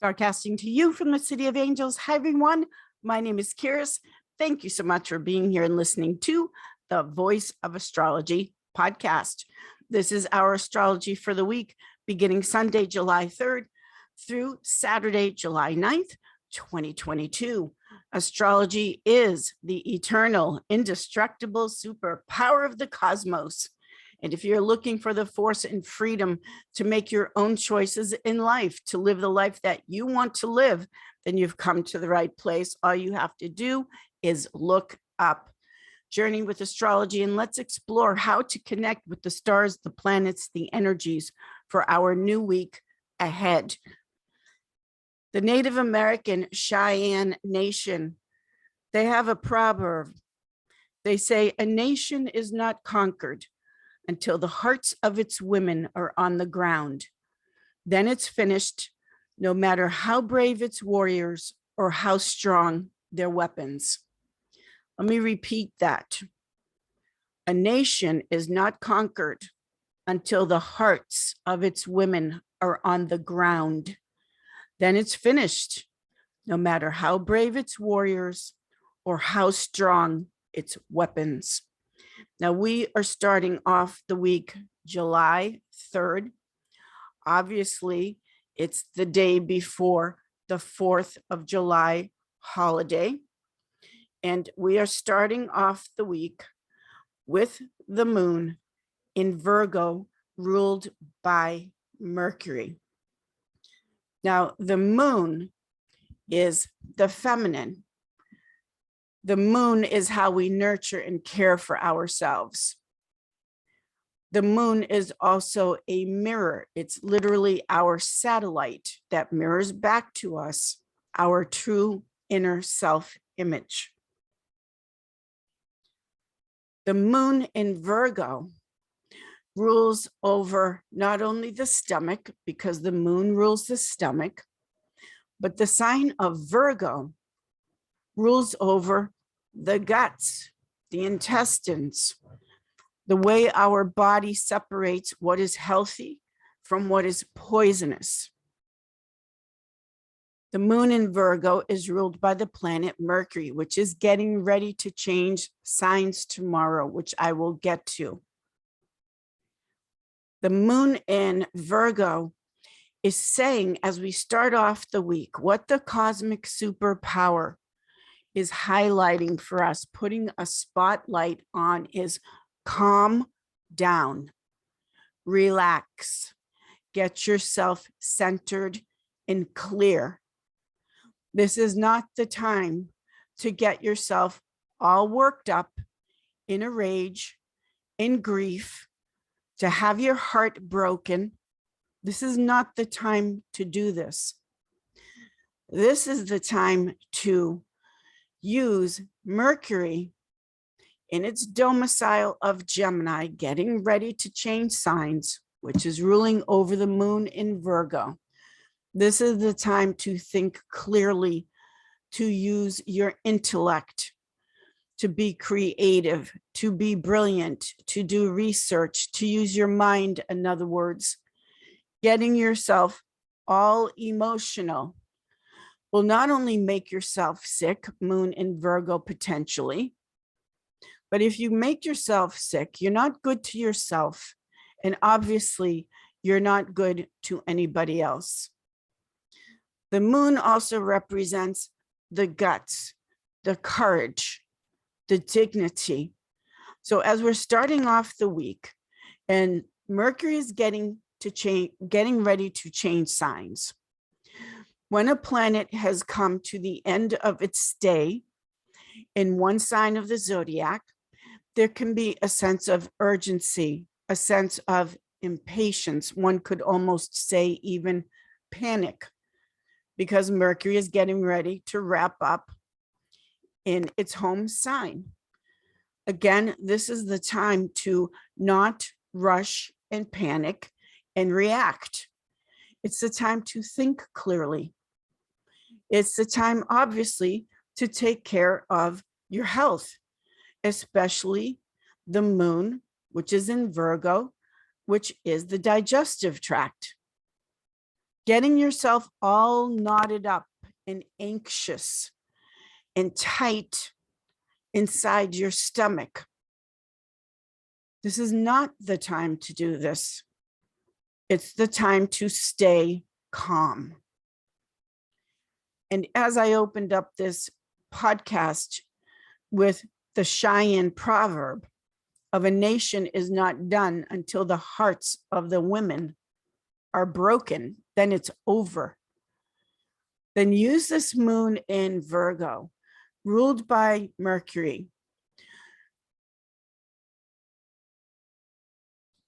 Broadcasting to you from the City of Angels. Hi, everyone. My name is Kiris. Thank you so much for being here and listening to the Voice of Astrology podcast. This is our astrology for the week, beginning Sunday, July 3rd through Saturday, July 9th, 2022. Astrology is the eternal, indestructible superpower of the cosmos. And if you're looking for the force and freedom to make your own choices in life, to live the life that you want to live, then you've come to the right place. All you have to do is look up. Journey with astrology, and let's explore how to connect with the stars, the planets, the energies for our new week ahead. The Native American Cheyenne Nation, they have a proverb. They say, a nation is not conquered until the hearts of its women are on the ground. Then it's finished, no matter how brave its warriors or how strong their weapons. Let me repeat that. A nation is not conquered until the hearts of its women are on the ground. Then it's finished, no matter how brave its warriors or how strong its weapons. Now, we are starting off the week July 3rd. Obviously, it's the day before the 4th of July holiday. And we are starting off the week with the moon in Virgo, ruled by Mercury. Now, the moon is the feminine. The moon is how we nurture and care for ourselves. The moon is also a mirror. It's literally our satellite that mirrors back to us our true inner self-image. The moon in Virgo rules over not only the stomach, because the moon rules the stomach, but the sign of Virgo rules over the guts, the intestines, the way our body separates what is healthy from what is poisonous. The moon in Virgo is ruled by the planet Mercury, which is getting ready to change signs tomorrow, which I will get to. The moon in Virgo is saying, as we start off the week, what the cosmic superpower is highlighting for us, putting a spotlight on, is calm down, relax, get yourself centered and clear. This is not the time to get yourself all worked up, in a rage, in grief, to have your heart broken. This is not the time to do this. This is the time to use Mercury in its domicile of Gemini, getting ready to change signs, which is ruling over the moon in Virgo. This is the time to think clearly, to use your intellect, to be creative, to be brilliant, to do research, to use your mind, in other words. Getting yourself all emotional will not only make yourself sick, moon in Virgo potentially, but if you make yourself sick, you're not good to yourself, and obviously you're not good to anybody else. The moon also represents the guts, the courage, the dignity. So as we're starting off the week, and Mercury is getting ready to change signs. When a planet has come to the end of its stay in one sign of the zodiac, there can be a sense of urgency, a sense of impatience. One could almost say even panic, because Mercury is getting ready to wrap up in its home sign. Again, this is the time to not rush and panic and react. It's the time to think clearly. It's the time, obviously, to take care of your health, especially the moon, which is in Virgo, which is the digestive tract. getting yourself all knotted up and anxious and tight inside your stomach. This is not the time to do this. It's the time to stay calm. And as I opened up this podcast with the Cheyenne Proverb of a nation is not done until the hearts of the women are broken, then it's over. Then use this moon in Virgo, ruled by Mercury,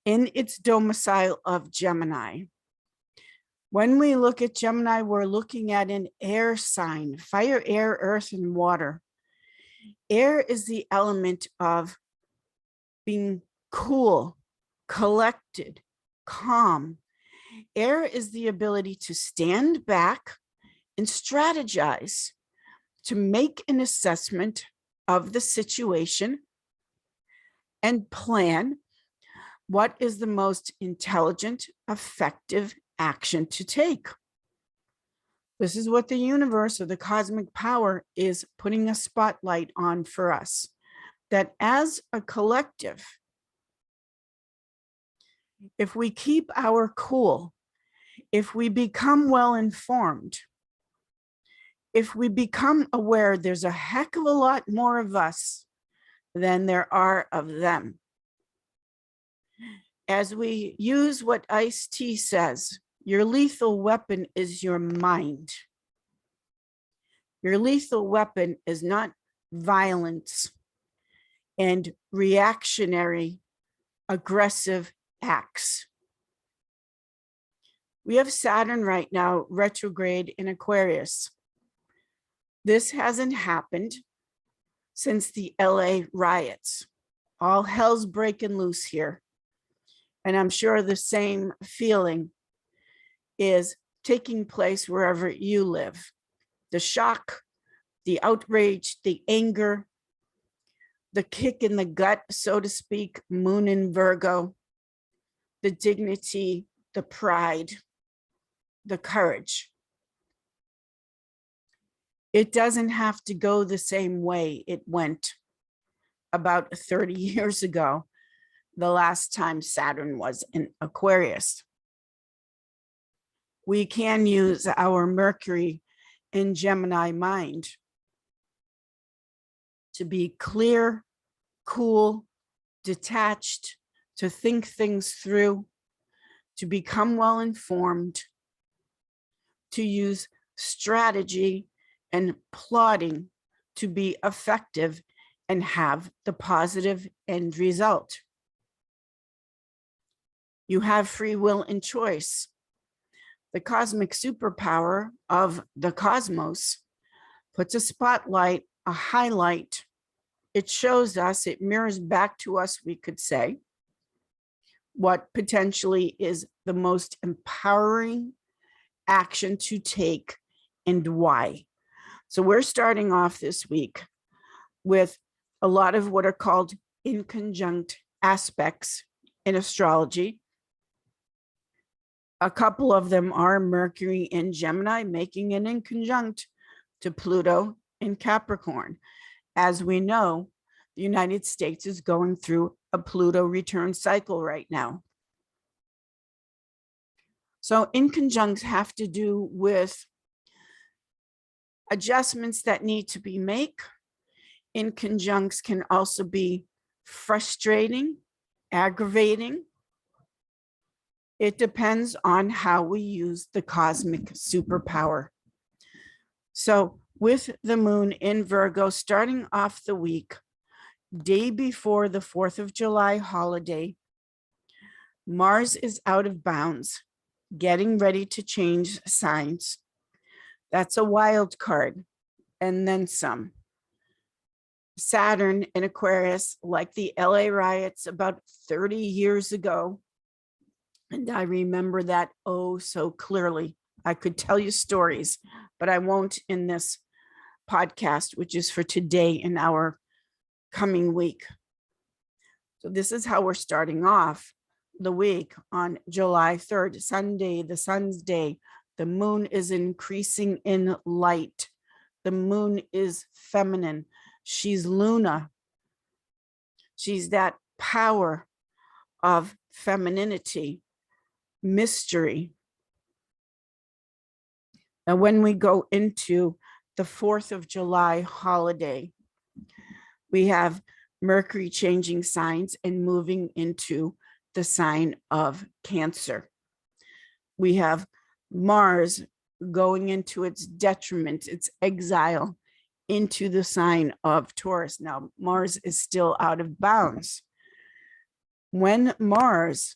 in its domicile of Gemini. When we look at Gemini, we're looking at an air sign: fire, air, earth, and water. Air is the element of being cool, collected, calm. Air is the ability to stand back and strategize, to make an assessment of the situation and plan what is the most intelligent, effective action to take. This is what the universe or the cosmic power is putting a spotlight on for us, that as a collective, if we keep our cool, if we become well informed, if we become aware there's a heck of a lot more of us than there are of them. As we use what Ice-T says, your lethal weapon is your mind. Your lethal weapon is not violence and reactionary, aggressive acts. We have Saturn right now retrograde in Aquarius. This hasn't happened since the LA riots. All hell's breaking loose here. And I'm sure the same feeling is taking place wherever you live. The shock, the outrage, the anger, the kick in the gut, so to speak, moon in Virgo, the dignity, the pride, the courage. It doesn't have to go the same way it went about 30 years ago, the last time Saturn was in Aquarius. We can use our Mercury and Gemini mind to be clear, cool, detached, to think things through, to become well informed, to use strategy and plotting to be effective and have the positive end result. You have free will and choice. The cosmic superpower of the cosmos puts a spotlight, a highlight. It shows us, it mirrors back to us, we could say, what potentially is the most empowering action to take and why. So we're starting off this week with a lot of what are called inconjunct aspects in astrology. A couple of them are Mercury in Gemini, making an inconjunct to Pluto in Capricorn. As we know, the United States is going through a Pluto return cycle right now. So inconjuncts have to do with adjustments that need to be made. Inconjuncts can also be frustrating, aggravating. It depends on how we use the cosmic superpower. So with the moon in Virgo, starting off the week, day before the 4th of July holiday, Mars is out of bounds, getting ready to change signs. That's a wild card, and then some. Saturn in Aquarius, like the LA riots about 30 years ago, and I remember that oh so clearly. I could tell you stories, but I won't in this podcast, which is for today in our coming week. So this is how we're starting off the week on July 3rd, Sunday, the Sun's Day, The moon is increasing in light. The moon is feminine. She's Luna. She's that power of femininity, mystery. Now, when we go into the 4th of July holiday, we have Mercury changing signs and moving into the sign of Cancer. We have Mars going into its detriment, its exile, into the sign of Taurus. Now, Mars is still out of bounds. When Mars,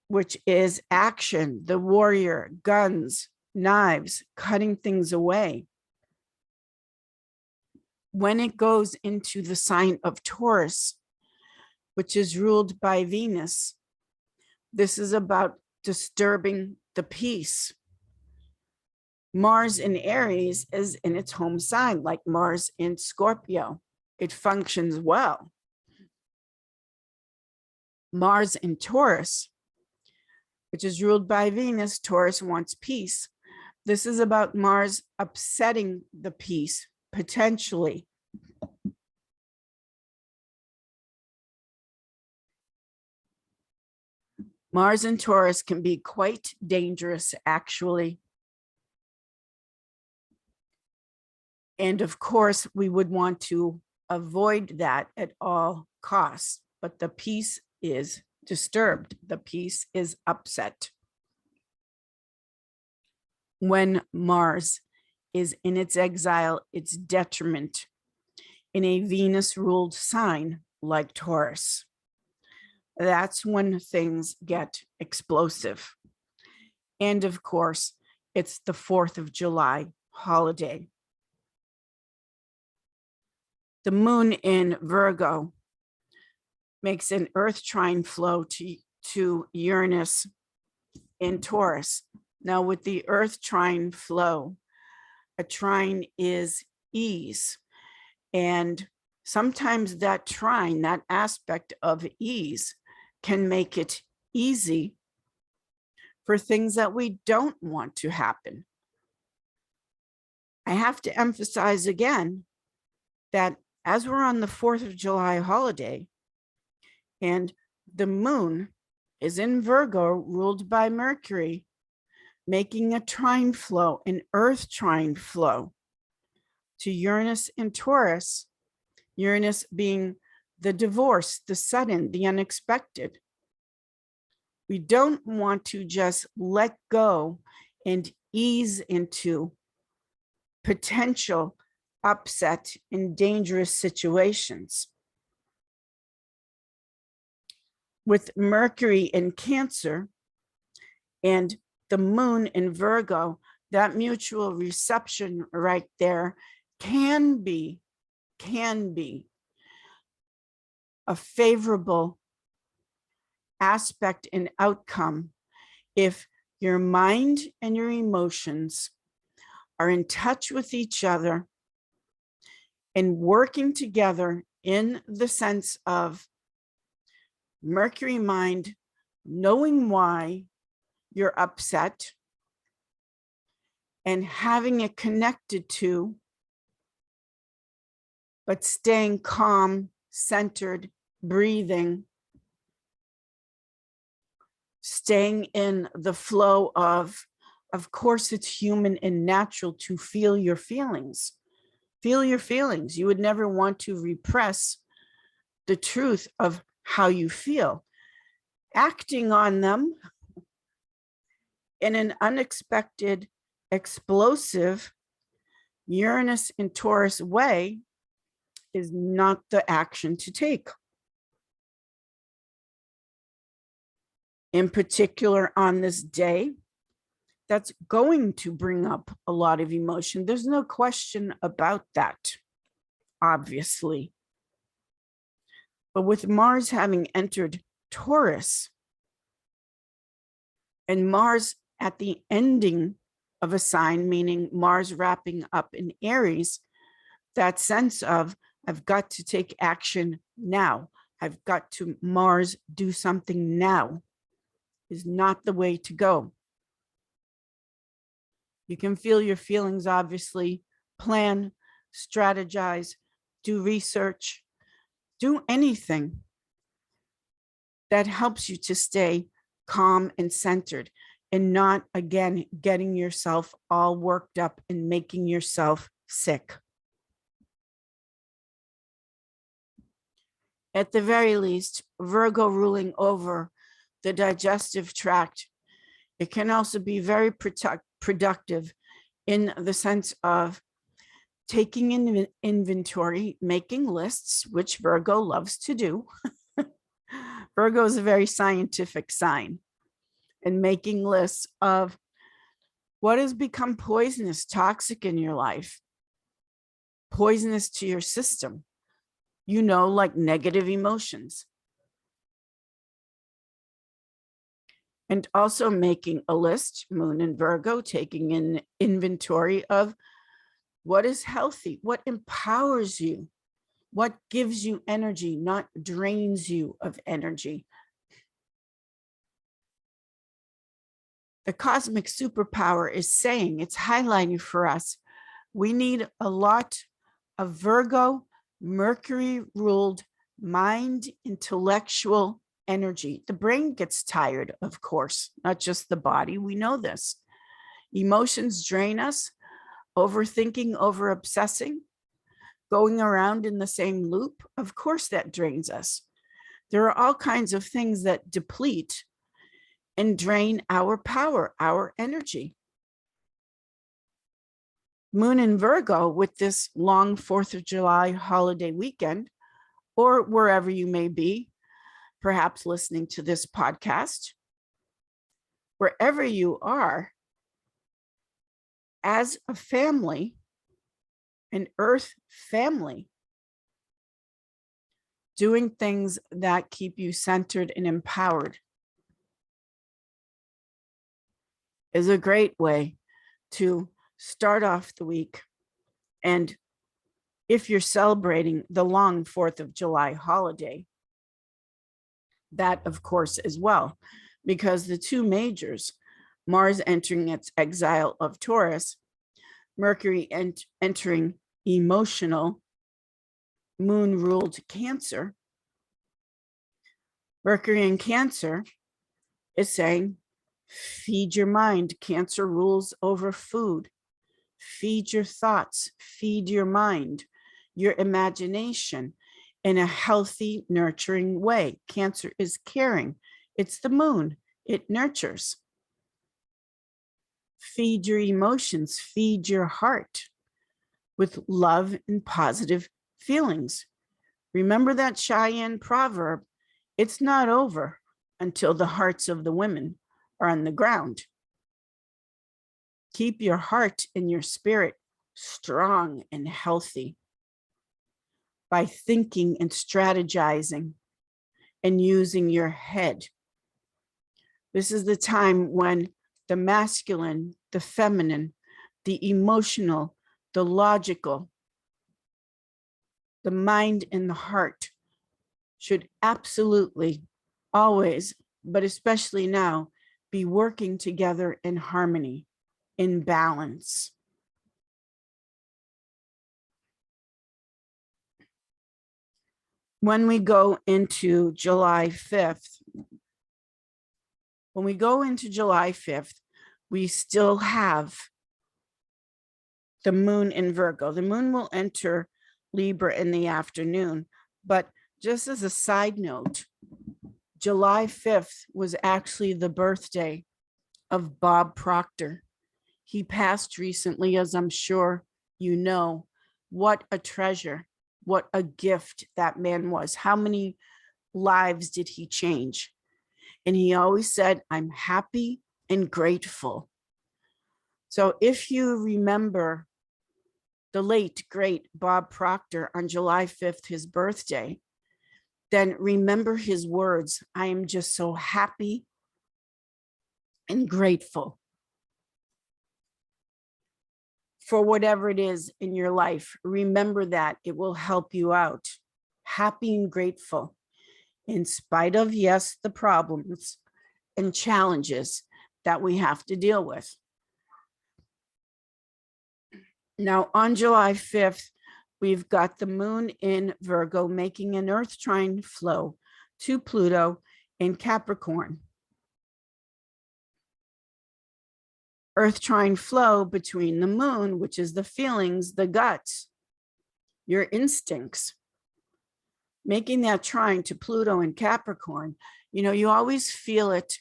which is action, the warrior, guns, knives, cutting things away, when it goes into the sign of Taurus, which is ruled by Venus, this is about disturbing the peace. Mars in Aries is in its home sign, like Mars in Scorpio. It functions well. Mars in Taurus, which is ruled by Venus, Taurus wants peace. This is about Mars upsetting the peace, potentially. Mars and Taurus can be quite dangerous, actually. And of course, we would want to avoid that at all costs, but the peace is disturbed. The peace is upset. When Mars is in its exile, its detriment, in a Venus-ruled sign like Taurus, that's when things get explosive. And of course, it's the 4th of July holiday. The moon in Virgo makes an earth trine flow to Uranus in Taurus. Now, with the earth trine flow, a trine is ease. And sometimes that trine, that aspect of ease, can make it easy for things that we don't want to happen. I have to emphasize again that as we're on the 4th of July holiday, and the moon is in Virgo, ruled by Mercury, making a trine flow, an earth trine flow to Uranus and Taurus, Uranus being the divorce, the sudden, the unexpected. We don't want to just let go and ease into potential upset in dangerous situations. With Mercury in Cancer and the moon in Virgo, that mutual reception right there can be a favorable aspect and outcome if your mind and your emotions are in touch with each other and working together in the sense of Mercury mind, knowing why you're upset and having it connected to, but staying calm, centered, breathing, staying in the flow of course, it's human and natural to feel your feelings. Feel your feelings. You would never want to repress the truth of how you feel. Acting on them in an unexpected, explosive Uranus and Taurus way is not the action to take. In particular, on this day, that's going to bring up a lot of emotion. There's no question about that, obviously. But with Mars having entered Taurus and Mars at the ending of a sign, meaning Mars wrapping up in Aries, that sense of I've got to take action now. I've got to Mars do something now is not the way to go. You can feel your feelings, obviously, plan, strategize, do research, do anything that helps you to stay calm and centered and not, again, getting yourself all worked up and making yourself sick. At the very least, Virgo ruling over the digestive tract, it can also be very productive in the sense of taking in inventory, making lists, which Virgo loves to do. Virgo is a very scientific sign, and making lists of what has become poisonous, toxic in your life, poisonous to your system, like negative emotions. And also making a list, Moon and Virgo, taking in inventory of what is healthy, what empowers you, what gives you energy, not drains you of energy. The cosmic superpower is saying, it's highlighting for us, we need a lot of Virgo, Mercury ruled mind, intellectual energy. The brain gets tired, of course, not just the body. We know this. Emotions drain us, overthinking, over obsessing, going around in the same loop. Of course, that drains us. There are all kinds of things that deplete and drain our power, our energy. Moon in Virgo with this long 4th of July holiday weekend, or wherever you may be, perhaps listening to this podcast, wherever you are, as a family, an earth family, doing things that keep you centered and empowered is a great way to start off the week. And if you're celebrating the long 4th of July holiday, that of course as well, because the two majors, Mars entering its exile of Taurus, Mercury entering emotional, Moon ruled Cancer. Mercury in Cancer is saying, feed your mind. Cancer rules over food. Feed your thoughts, feed your mind, your imagination in a healthy, nurturing way. Cancer is caring. It's the moon. It nurtures. Feed your emotions, feed your heart with love and positive feelings. Remember that Cheyenne proverb, it's not over until the hearts of the women are on the ground. Keep your heart and your spirit strong and healthy by thinking and strategizing and using your head. This is the time when the masculine, the feminine, the emotional, the logical, the mind and the heart should absolutely always, but especially now, be working together in harmony, in balance. When we go into July 5th, we still have the moon in Virgo. The moon will enter Libra in the afternoon, but just as a side note, July 5th was actually the birthday of Bob Proctor. He passed recently, as I'm sure you know. What a treasure, what a gift that man was. How many lives did he change? And he always said, I'm happy and grateful. So if you remember the late, great Bob Proctor on July 5th, his birthday, then remember his words. I am just so happy and grateful for whatever it is in your life. Remember that it will help you out. Happy and grateful in spite of, yes, the problems and challenges that we have to deal with. Now, on July 5th, we've got the moon in Virgo making an Earth trine flow to Pluto in Capricorn. Earth trine flow between the moon, which is the feelings, the guts, your instincts, making that trine to Pluto in Capricorn. You know, you always feel it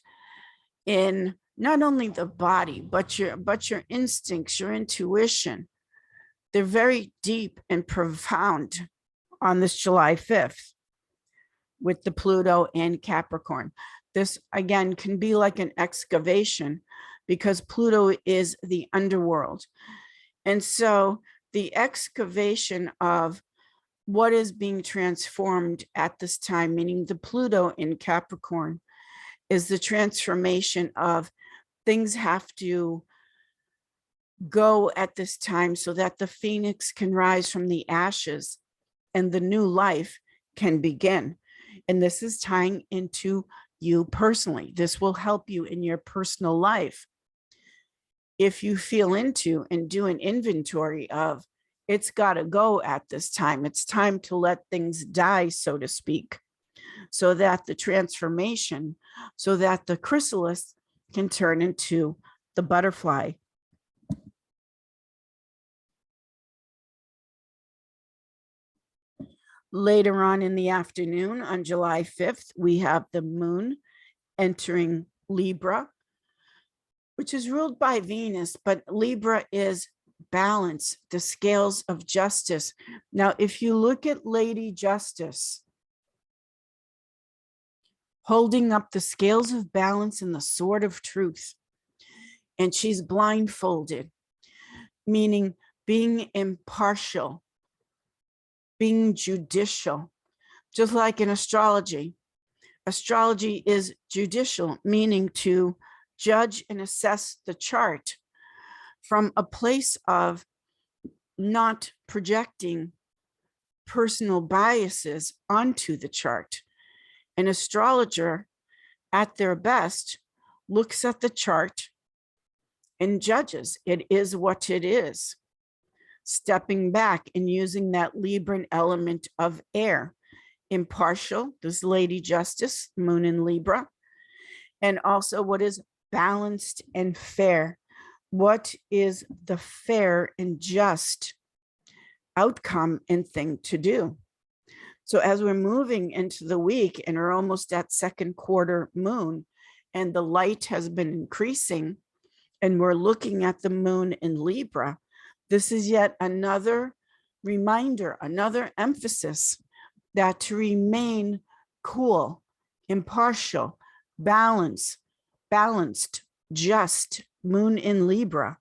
in not only the body, but your instincts, your intuition. They're very deep and profound on this July 5th with the Pluto in Capricorn. This, again, can be like an excavation because Pluto is the underworld. And so the excavation of what is being transformed at this time, meaning the Pluto in Capricorn, is the transformation of things have to go at this time so that the phoenix can rise from the ashes and the new life can begin. And this is tying into you personally. This will help you in your personal life. If you feel into and do an inventory of it's got to go at this time, it's time to let things die, so to speak, so that the transformation, so that the chrysalis can turn into the butterfly. Later on in the afternoon, on July 5th, we have the moon entering Libra, which is ruled by Venus, but Libra is balance, the scales of justice. Now, if you look at Lady Justice holding up the scales of balance and the sword of truth, and she's blindfolded, meaning being impartial, being judicial, just like in astrology. Astrology is judicial, meaning to judge and assess the chart from a place of not projecting personal biases onto the chart. An astrologer, at their best, looks at the chart and judges. It is what it is. Stepping back and using that Libran element of air. Impartial, this Lady Justice, moon in Libra, and also what is balanced and fair. What is the fair and just outcome and thing to do? So as we're moving into the week and we're almost at second quarter moon, and the light has been increasing, and we're looking at the moon in Libra, this is yet another reminder, another emphasis that to remain cool, impartial, balanced, just, moon in Libra.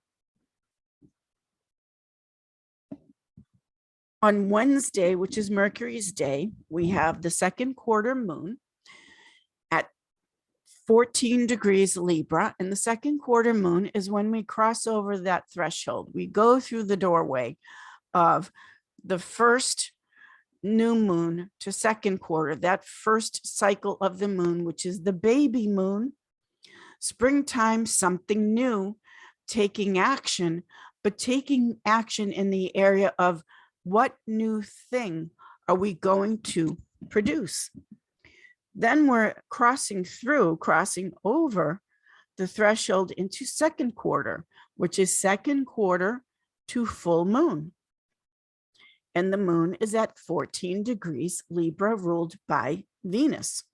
On Wednesday, which is Mercury's day, we have the second quarter moon at 14 degrees Libra. And the second quarter moon is when we cross over that threshold. We go through the doorway of the first new moon to second quarter, that first cycle of the moon, which is the baby moon. Springtime, something new, taking action, but taking action in the area of what new thing are we going to produce? Then we're crossing over the threshold into second quarter, which is second quarter to full moon. And the moon is at 14 degrees Libra, ruled by Venus.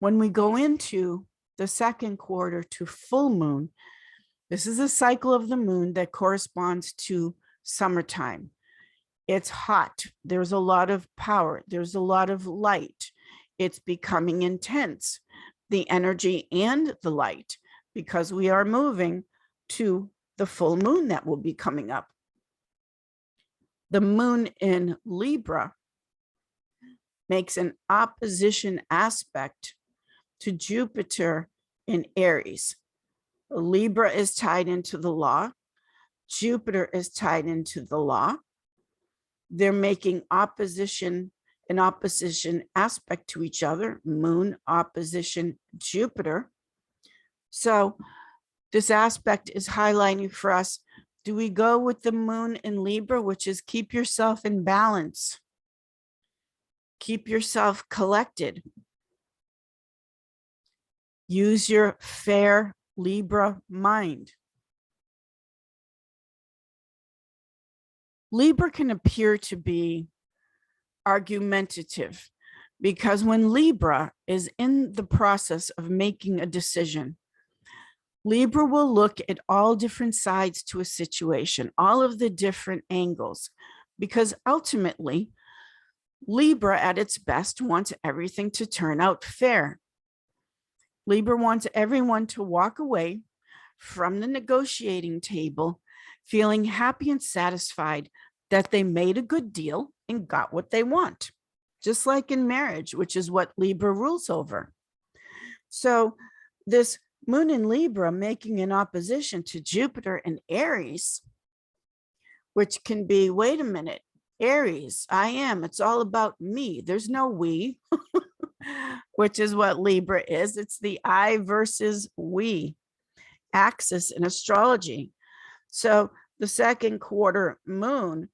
When we go into the second quarter to full moon, this is a cycle of the moon that corresponds to summertime. It's hot. There's a lot of power. There's a lot of light. It's becoming intense, the energy and the light, because we are moving to the full moon that will be coming up. The moon in Libra makes an opposition aspect to Jupiter in Aries. Libra is tied into the law. Jupiter is tied into the law. They're making an opposition aspect to each other, moon opposition Jupiter. So this aspect is highlighting for us Do we go with the moon in Libra, which is keep yourself in balance? Keep yourself collected. Use your fair Libra mind. Libra can appear to be argumentative because when Libra is in the process of making a decision, Libra will look at all different sides to a situation, all of the different angles, because ultimately, Libra at its best wants everything to turn out fair. Libra wants everyone to walk away from the negotiating table feeling happy and satisfied that they made a good deal and got what they want, just like in marriage, which is what Libra rules over. So this moon in Libra making an opposition to Jupiter in Aries, which can be, wait a minute, Aries, it's all about me. There's no we, which is what Libra is. It's the I versus we axis in astrology. So the second quarter moon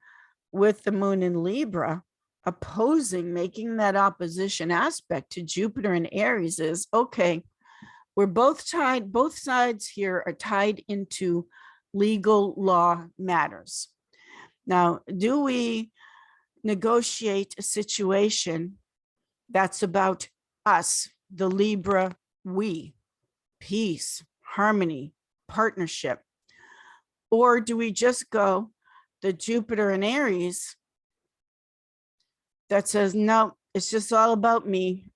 with the moon in Libra opposing, making that opposition aspect to Jupiter and Aries is, okay, we're both tied, both sides here are tied into legal law matters. Now, do we negotiate a situation that's about us, the Libra we, peace, harmony, partnership? Or do we just go the Jupiter and Aries that says, no, it's just all about me.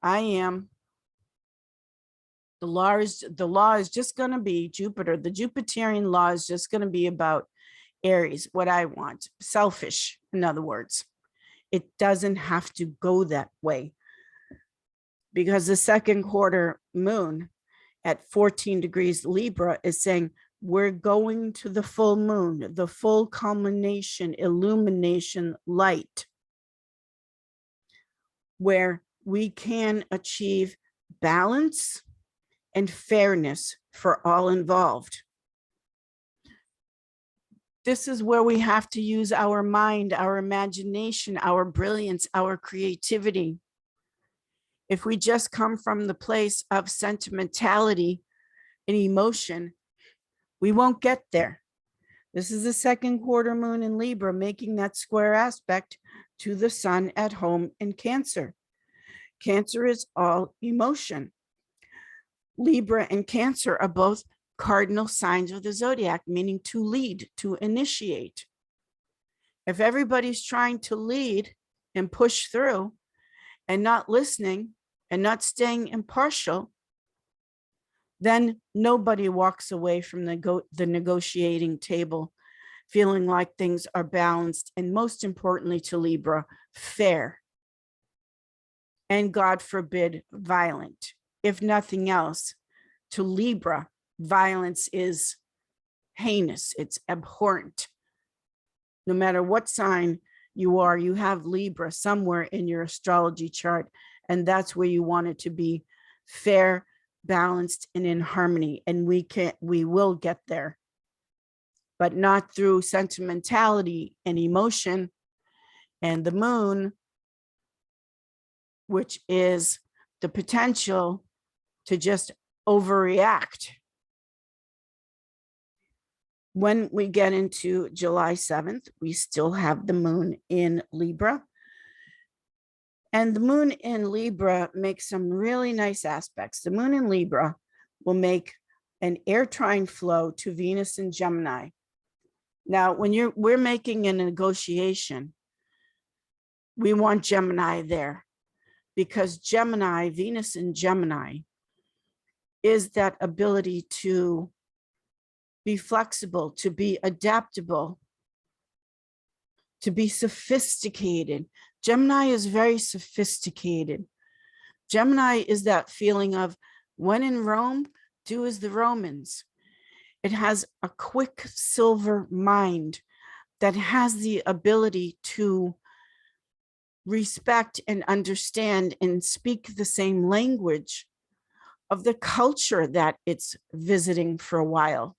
The law is just going to be Jupiter. The Jupiterian law is just going to be about Aries, what I want, selfish, in other words. It doesn't have to go that way because the second quarter moon at 14 degrees Libra is saying, we're going to the full moon, the full culmination, illumination, light, where we can achieve balance and fairness for all involved. This is where we have to use our mind, our imagination, our brilliance, our creativity. If we just come from the place of sentimentality and emotion, we won't get there. This is the second quarter moon in Libra, making that square aspect to the sun at home in Cancer. Cancer is all emotion. Libra and Cancer are both cardinal signs of the zodiac, meaning to lead, to initiate. If everybody's trying to lead and push through and not listening and not staying impartial, then nobody walks away from the negotiating table feeling like things are balanced, and most importantly to Libra, fair. And God forbid, violent. If nothing else, to Libra, violence is heinous, it's abhorrent. No matter what sign you are, you have Libra somewhere in your astrology chart, and that's where you want it to be fair, balanced, and in harmony. And we will get there, but not through sentimentality and emotion. And the moon, which is the potential to just overreact. When we get into July 7th, we still have the moon in Libra. And the moon in Libra makes some really nice aspects. The moon in Libra will make an air trine flow to Venus and Gemini. Now, when we're making a negotiation, we want Gemini there because Gemini, Venus and Gemini, is that ability to be flexible, to be adaptable, to be sophisticated. Gemini is very sophisticated. Gemini is that feeling of when in Rome, do as the Romans. It has a quick silver mind that has the ability to respect and understand and speak the same language of the culture that it's visiting for a while.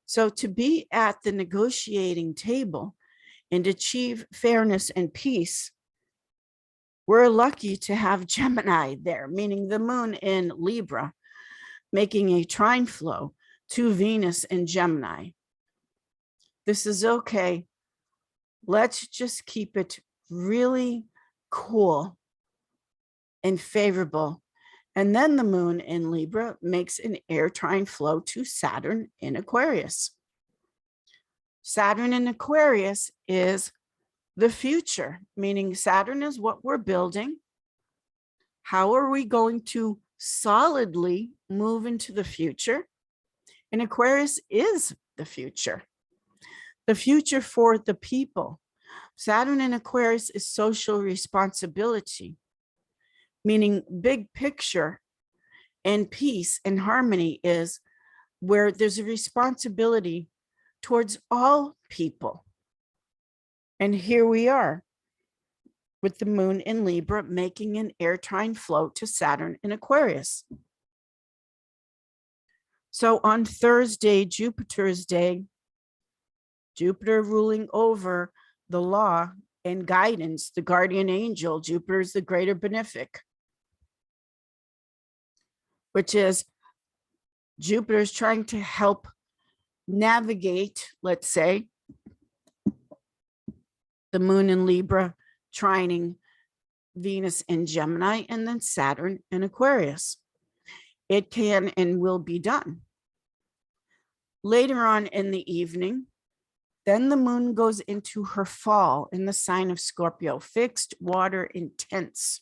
So to be at the negotiating table and achieve fairness and peace, we're lucky to have Gemini there, meaning the moon in Libra, making a trine flow to Venus in Gemini. This is okay. Let's just keep it really cool and favorable. And then the moon in Libra makes an air trine flow to Saturn in Aquarius. Saturn in Aquarius is the future, meaning Saturn is what we're building. How are we going to solidly move into the future? And Aquarius is the future for the people. Saturn in Aquarius is social responsibility, meaning big picture and peace and harmony is where there's a responsibility towards all people. And here we are with the moon in Libra making an air trine flow to Saturn in Aquarius. So on Thursday, Jupiter's day, Jupiter ruling over the law and guidance, the guardian angel, Jupiter is the greater benefic, which is Jupiter's trying to help navigate, let's say, the moon in Libra, trining Venus in Gemini, and then Saturn in Aquarius. It can and will be done. Later on in the evening, then the moon goes into her fall in the sign of Scorpio, fixed, water, intense.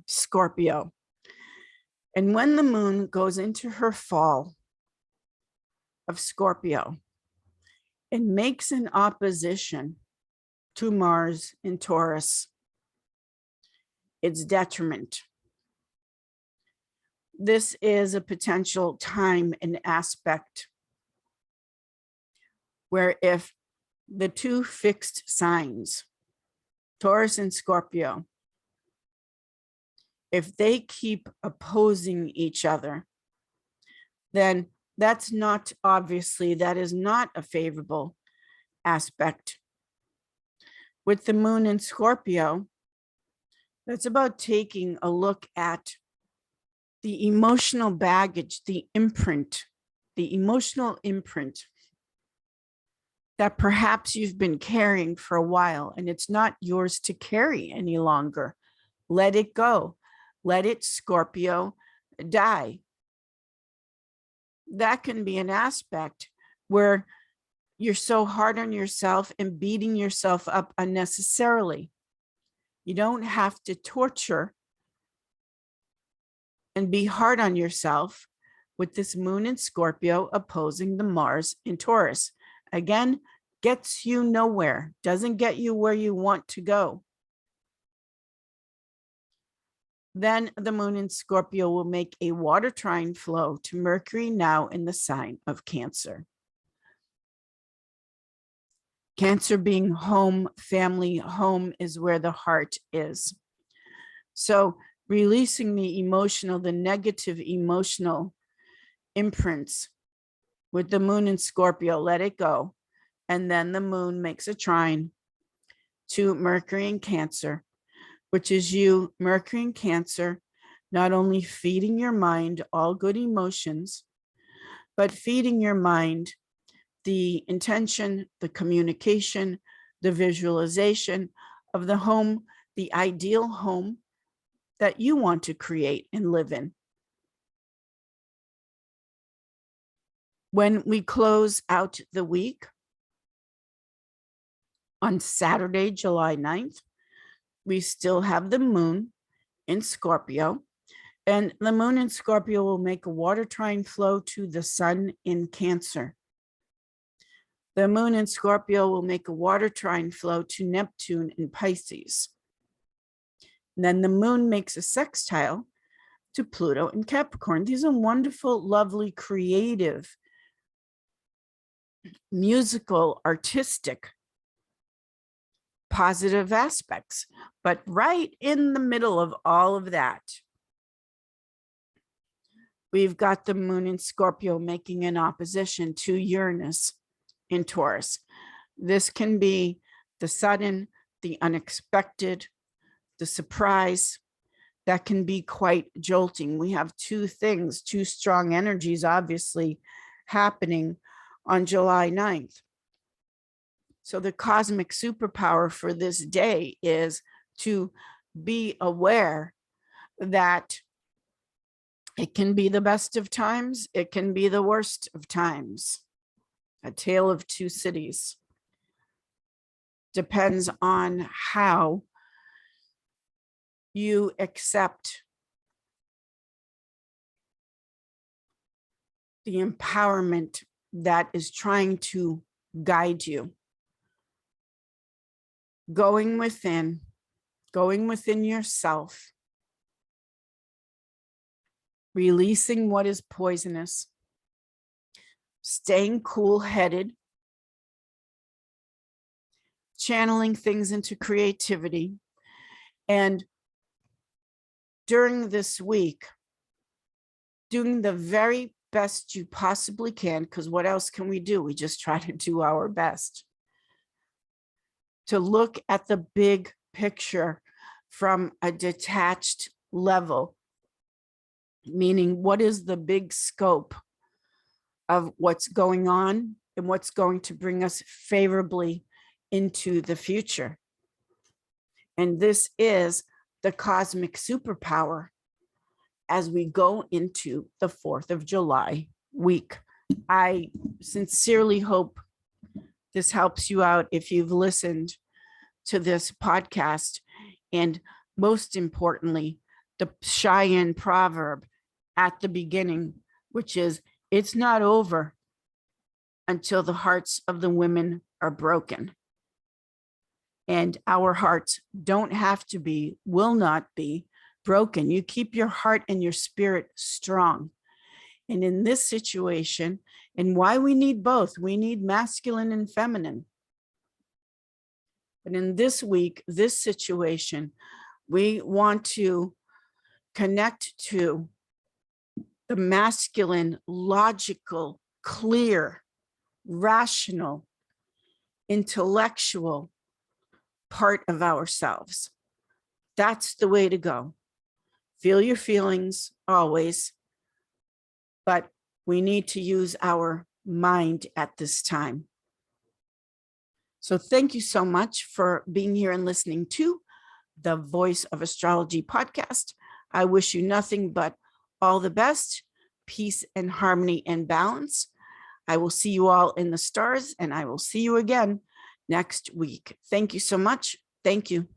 Scorpio. And when the moon goes into her fall of Scorpio, it makes an opposition to Mars in Taurus. It's detriment. This is a potential time and aspect where if the two fixed signs, Taurus and Scorpio, if they keep opposing each other, then that's not, obviously, that is not a favorable aspect. With the moon in Scorpio, that's about taking a look at the emotional baggage, the imprint, the emotional imprint that perhaps you've been carrying for a while and it's not yours to carry any longer. Let it go. Let it, Scorpio, die. That can be an aspect where you're so hard on yourself and beating yourself up unnecessarily. You don't have to torture and be hard on yourself with this moon in Scorpio opposing the Mars in Taurus. Again, gets you nowhere, doesn't get you where you want to go. Then the moon in Scorpio will make a water trine flow to Mercury now in the sign of Cancer. Cancer being home, family, home is where the heart is. So releasing the emotional, the negative emotional imprints with the moon in Scorpio, let it go. And then the moon makes a trine to Mercury in Cancer, which is you, Mercury in Cancer, not only feeding your mind all good emotions, but feeding your mind the intention, the communication, the visualization of the home, the ideal home that you want to create and live in. When we close out the week on Saturday, July 9th, we still have the moon in Scorpio, and the moon in Scorpio will make a water trine flow to the sun in Cancer. The moon in Scorpio will make a water trine flow to Neptune in Pisces. And then the moon makes a sextile to Pluto in Capricorn. These are wonderful, lovely, creative, musical, artistic, positive aspects. But right in the middle of all of that, we've got the moon in Scorpio making an opposition to Uranus in Taurus. This can be the sudden, the unexpected, the surprise. That can be quite jolting. We have two strong energies, obviously, happening on July 9th. So the cosmic superpower for this day is to be aware that it can be the best of times, it can be the worst of times. A tale of two cities. Depends on how you accept the empowerment that is trying to guide you. Going within yourself, releasing what is poisonous, staying cool-headed, channeling things into creativity, and during this week, doing the very best you possibly can, because what else can we do? We just try to do our best. To look at the big picture from a detached level, meaning what is the big scope of what's going on and what's going to bring us favorably into the future. And this is the cosmic superpower as we go into the 4th of July week. I sincerely hope this helps you out if you've listened to this podcast. And most importantly, the Cheyenne Proverb at the beginning, which is, it's not over until the hearts of the women are broken. And our hearts don't have to be, will not be broken. You keep your heart and your spirit strong. And in this situation, and why we need both, we need masculine and feminine. But in this week, this situation, we want to connect to the masculine, logical, clear, rational, intellectual part of ourselves. That's the way to go. Feel your feelings always, but we need to use our mind at this time. So thank you so much for being here and listening to the Voice of Astrology podcast. I wish you nothing but all the best, peace and harmony and balance. I will see you all in the stars, and I will see you again next week. Thank you so much. Thank you.